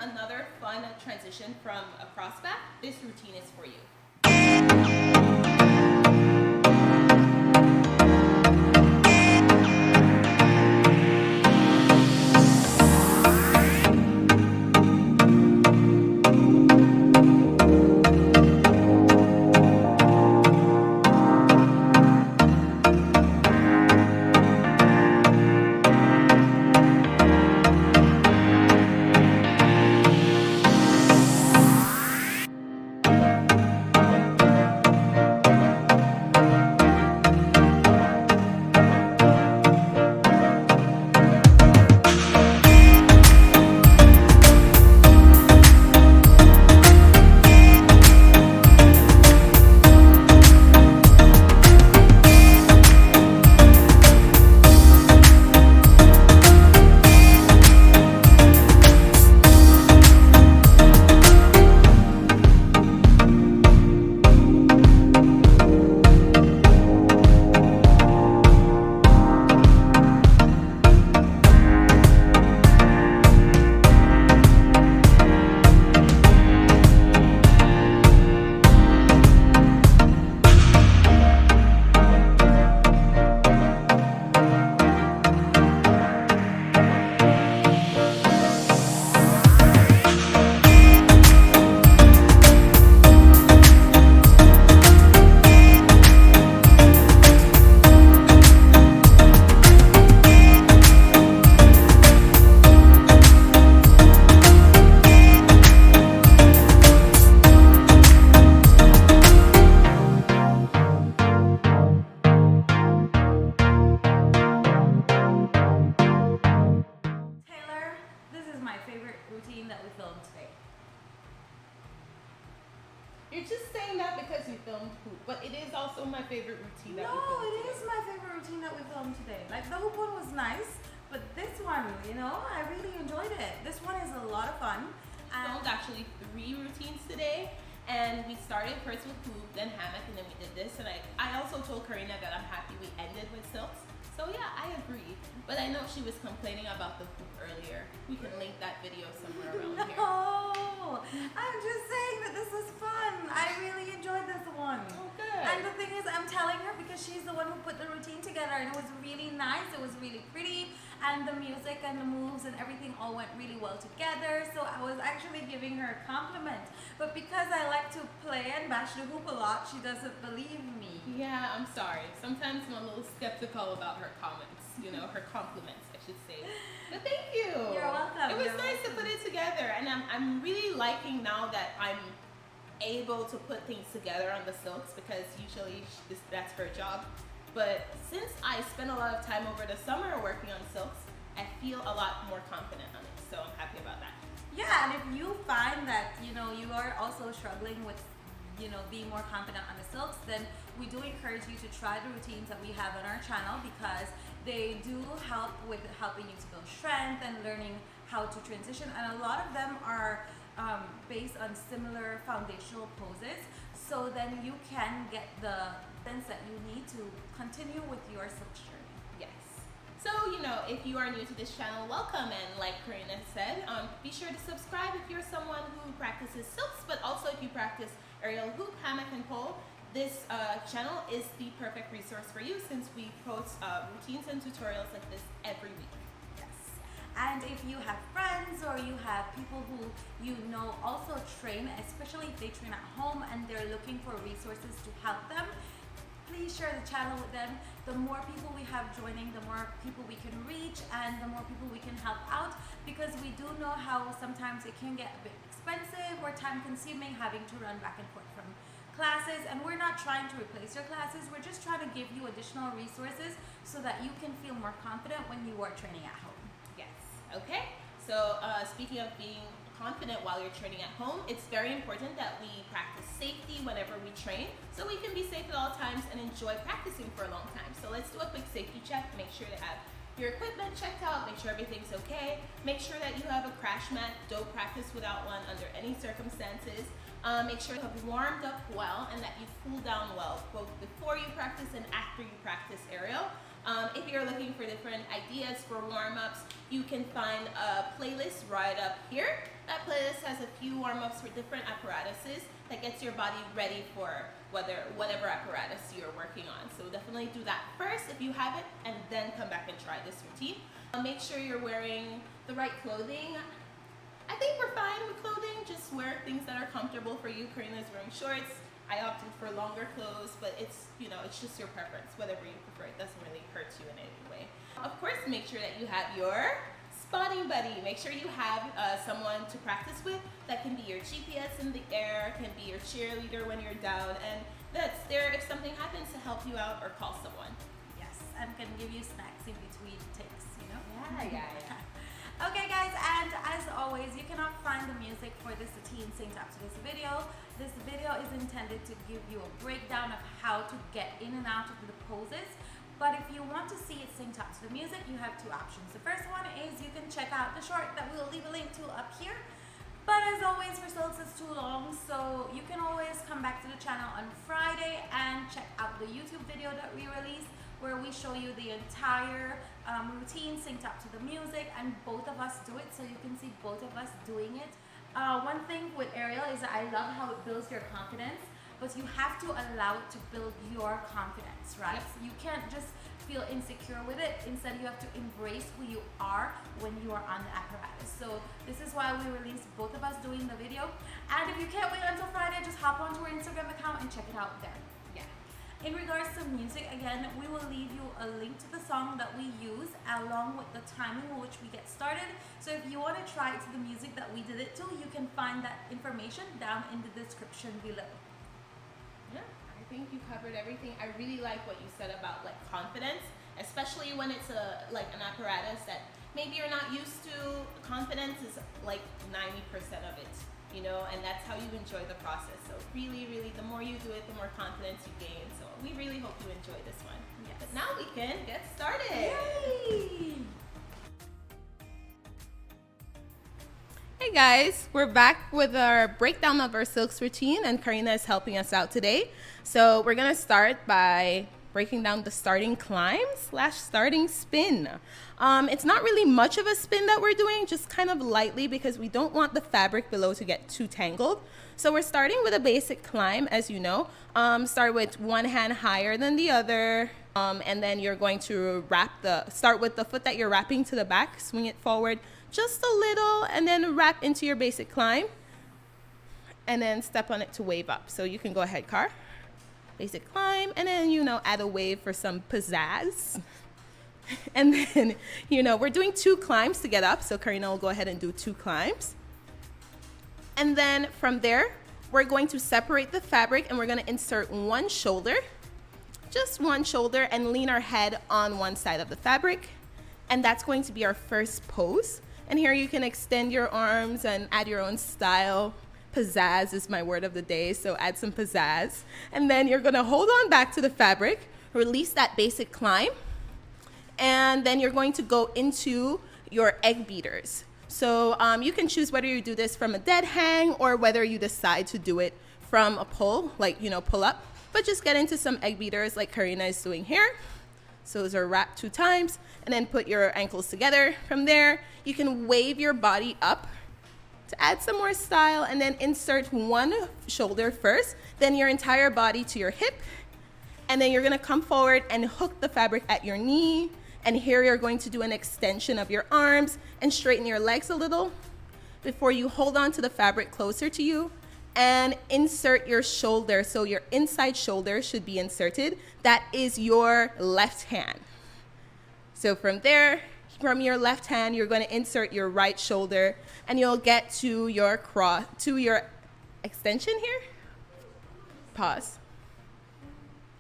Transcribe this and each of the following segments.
another fun transition from a crossback, this routine is for you. You're just saying that because you filmed hoop, but it is also my favorite routine that we filmed today. No, it is my favorite routine that we filmed today. Like the hoop one was nice, but this one, I really enjoyed it. This one is a lot of fun. We filmed actually 3 routines today, and we started first with hoop, then hammock, and then we did this. And I also told Karina that I'm happy we ended with silks. So yeah, I agree. But I know she was complaining about the hoop earlier. We can link that video somewhere around here. No, I'm just saying that this was fun. I really enjoyed this one. Oh, good. And the thing is, I'm telling her because she's the one who put the routine together, and it was really nice. It was really pretty, and the music and the moves and everything all went really well together. So I was actually giving her a compliment. But because I like to play and bash the hoop a lot, she doesn't believe me. Yeah, I'm sorry. Sometimes I'm a little skeptical about her comments, her compliments, I should say. But thank you. You're welcome. It was nice to put it together, and I'm really liking now that I'm able to put things together on the silks, because usually that's her job. But since I spent a lot of time over the summer working on silks, I feel a lot more confident on it. So I'm happy about that. Yeah, and if you find that you are also struggling with being more confident on the silks, then we do encourage you to try the routines that we have on our channel, because they do help with helping you to build strength and learning how to transition, and a lot of them are based on similar foundational poses, so then you can get the sense that you need to continue with your silk journey. Yes. So, if you are new to this channel, welcome, and like Karina said, be sure to subscribe if you're someone who practices silks, but also if you practice aerial hoop, hammock, and pole. This channel is the perfect resource for you, since we post routines and tutorials like this every week. Yes. And if you have friends or you have people who also train, especially if they train at home and they're looking for resources to help them, please share the channel with them. The more people we have joining, the more people we can reach, and the more people we can help out, because we do know how sometimes it can get a bit expensive or time consuming having to run back and forth from classes, and we're not trying to replace your classes. We're just trying to give you additional resources so that you can feel more confident when you are training at home. Yes. Okay. So speaking of being confident while you're training at home, it's very important that we practice safety whenever we train, so we can be safe at all times and enjoy practicing for a long time. So let's do a quick safety check. Make sure to have your equipment checked out, make sure everything's okay, make sure that you have a crash mat. Don't practice without one under any circumstances. Make sure you have warmed up well and that you cool down well, both before you practice and after you practice aerial. If you're looking for different ideas for warm-ups, you can find a playlist right up here. That playlist has a few warm-ups for different apparatuses that gets your body ready for whatever apparatus you're working on. So definitely do that first if you haven't, and then come back and try this routine. Make sure you're wearing the right clothing. I think we're fine with clothing. Just wear things that are comfortable for you. Karina's wearing shorts. I opted for longer clothes, but it's, you know, it's just your preference, whatever you prefer. It doesn't really hurt you in any way. Of course, make sure that you have your spotting buddy. Make sure you have someone to practice with. That can be your GPS in the air, can be your cheerleader when you're down, and that's there if something happens to help you out or call someone. Yes, and can give you snacks in between takes, you know? Yeah. Okay guys, and as always, you cannot find the music for this routine synced up to this video. This video is intended to give you a breakdown of how to get in and out of the poses. But if you want to see it synced up to the music, you have two options. The first one is you can check out the short that we'll leave a link to up here. But as always, results is too long, so you can always come back to the channel on Friday and check out the YouTube video that we released, where we show you the entire routine synced up to the music, and both of us do it, so you can see both of us doing it. One thing with aerial is that I love how it builds your confidence, but you have to allow it to build your confidence, right? Yep. So you can't just feel insecure with it. Instead, you have to embrace who you are when you are on the apparatus. So this is why we released both of us doing the video. And if you can't wait until Friday, just hop onto our Instagram account and check it out there. In regards to music, again, we will leave you a link to the song that we use along with the timing in which we get started. So if you want to try it to the music that we did it to, you can find that information down in the description below. Yeah, I think you covered everything. I really like what you said about like confidence, especially when it's like an apparatus that maybe you're not used to. Confidence is like 90% of it. You know, and that's how you enjoy the process. So really, the more you do it, the more confidence you gain. So we really hope you enjoy this one. Yes. But now we can get started. Yay! Hey guys, we're back with our breakdown of our silks routine, and Karina is helping us out today. So we're gonna start by breaking down the starting climb / starting spin. It's not really much of a spin that we're doing, just kind of lightly, because we don't want the fabric below to get too tangled. So we're starting with a basic climb, as you know. Start with one hand higher than the other, and then you're going to start with the foot that you're wrapping to the back, swing it forward just a little, and then wrap into your basic climb, and then step on it to wave up. So you can go ahead, Car. Basic climb, and then, you know, add a wave for some pizzazz. And then, you know, we're doing 2 climbs to get up, so Karina will go ahead and do 2 climbs. And then from there, we're going to separate the fabric, and we're going to insert one shoulder, just one shoulder, and lean our head on one side of the fabric. And that's going to be our first pose. And here you can extend your arms and add your own style. Pizzazz is my word of the day, so add some pizzazz. And then you're gonna hold on back to the fabric, release that basic climb, and then you're going to go into your egg beaters. So you can choose whether you do this from a dead hang or whether you decide to do it from a pull, like, you know, pull up. But just get into some egg beaters like Karina is doing here. So those are wrapped 2 times, and then put your ankles together. From there, you can wave your body up to add some more style, and then insert one shoulder first, then your entire body to your hip, and then you're gonna come forward and hook the fabric at your knee, and here you're going to do an extension of your arms and straighten your legs a little before you hold on to the fabric closer to you and insert your shoulder. So your inside shoulder should be inserted. That is your left hand. So from there, from your left hand, you're going to insert your right shoulder, and you'll get to your extension here. Pause.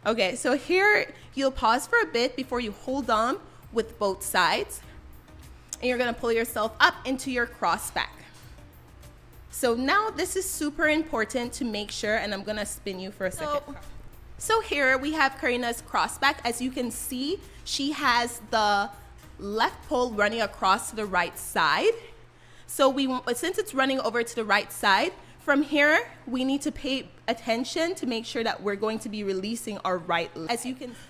Okay, so here you'll pause for a bit before you hold on with both sides, and you're going to pull yourself up into your crossback. So now this is super important to make sure, and I'm going to spin you for a second. So here we have Karina's crossback. As you can see, she has the left pole running across to the right side. So since it's running over to the right side, From here, we need to pay attention to make sure that we're going to be releasing our right leg.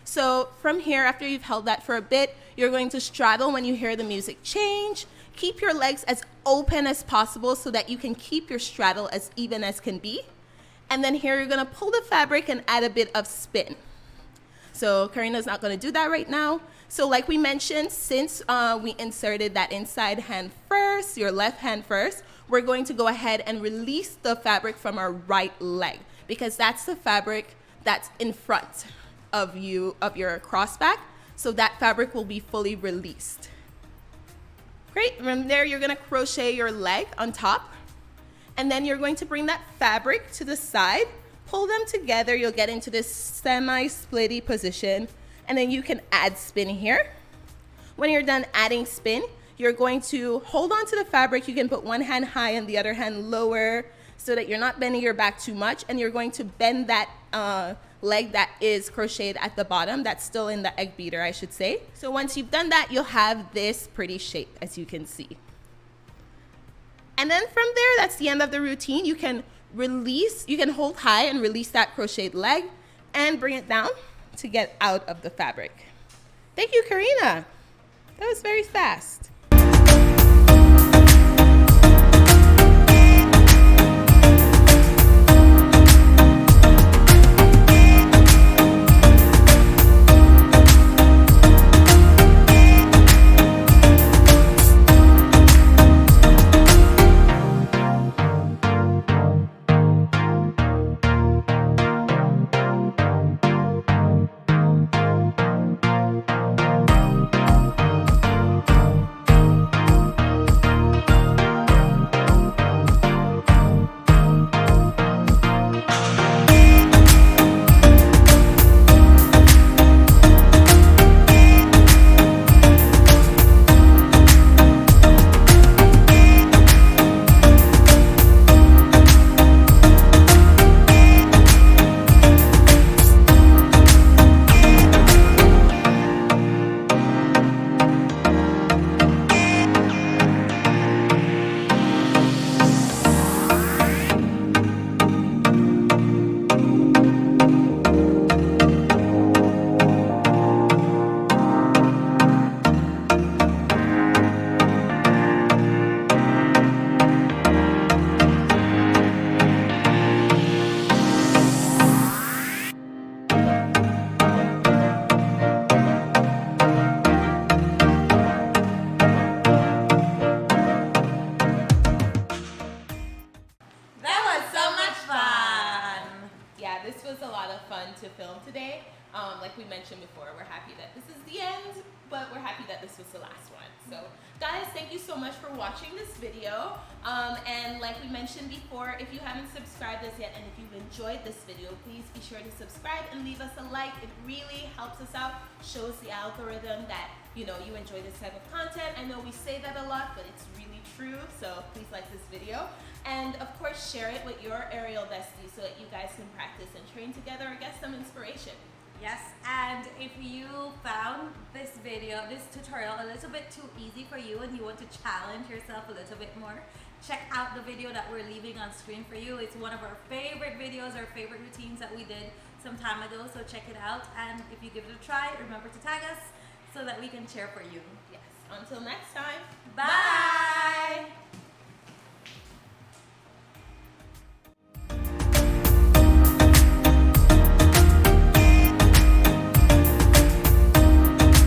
So from here, after you've held that for a bit, you're going to straddle when you hear the music change. Keep your legs as open as possible so that you can keep your straddle as even as can be. And then here, you're gonna pull the fabric and add a bit of spin. So Karina's not gonna do that right now. So like we mentioned, since we inserted that inside hand first, your left hand first, we're going to go ahead and release the fabric from our right leg because that's the fabric that's in front of your crossback. So that fabric will be fully released. Great, from there you're gonna crochet your leg on top and then you're going to bring that fabric to the side, pull them together, you'll get into this semi-splitty position and then you can add spin here. When you're done adding spin, you're going to hold on to the fabric. You can put one hand high and the other hand lower so that you're not bending your back too much. And you're going to bend that leg that is crocheted at the bottom. That's still in the egg beater, I should say. So once you've done that, you'll have this pretty shape, as you can see. And then from there, that's the end of the routine. You can release, you can hold high and release that crocheted leg and bring it down to get out of the fabric. Thank you, Karina. That was very fast. This was a lot of fun to film today. Like we mentioned before, we're happy that this is the end, but we're happy that this was the last one. So guys, thank you so much for watching this video. And like we mentioned before, if you haven't subscribed us yet and if you've enjoyed this video, please be sure to subscribe and leave us a like. It really helps us out, shows the algorithm that you enjoy this type of content. I know we say that a lot, but it's really true. So please like this video. And of course, share it with your aerial besties so that you guys can practice and train together or get some inspiration. Yes, and if you found this video, this tutorial a little bit too easy for you and you want to challenge yourself a little bit more, check out the video that we're leaving on screen for you. It's one of our favorite videos, our favorite routines that we did some time ago, so check it out. And if you give it a try, remember to tag us so that we can cheer for you. Yes, until next time. Bye!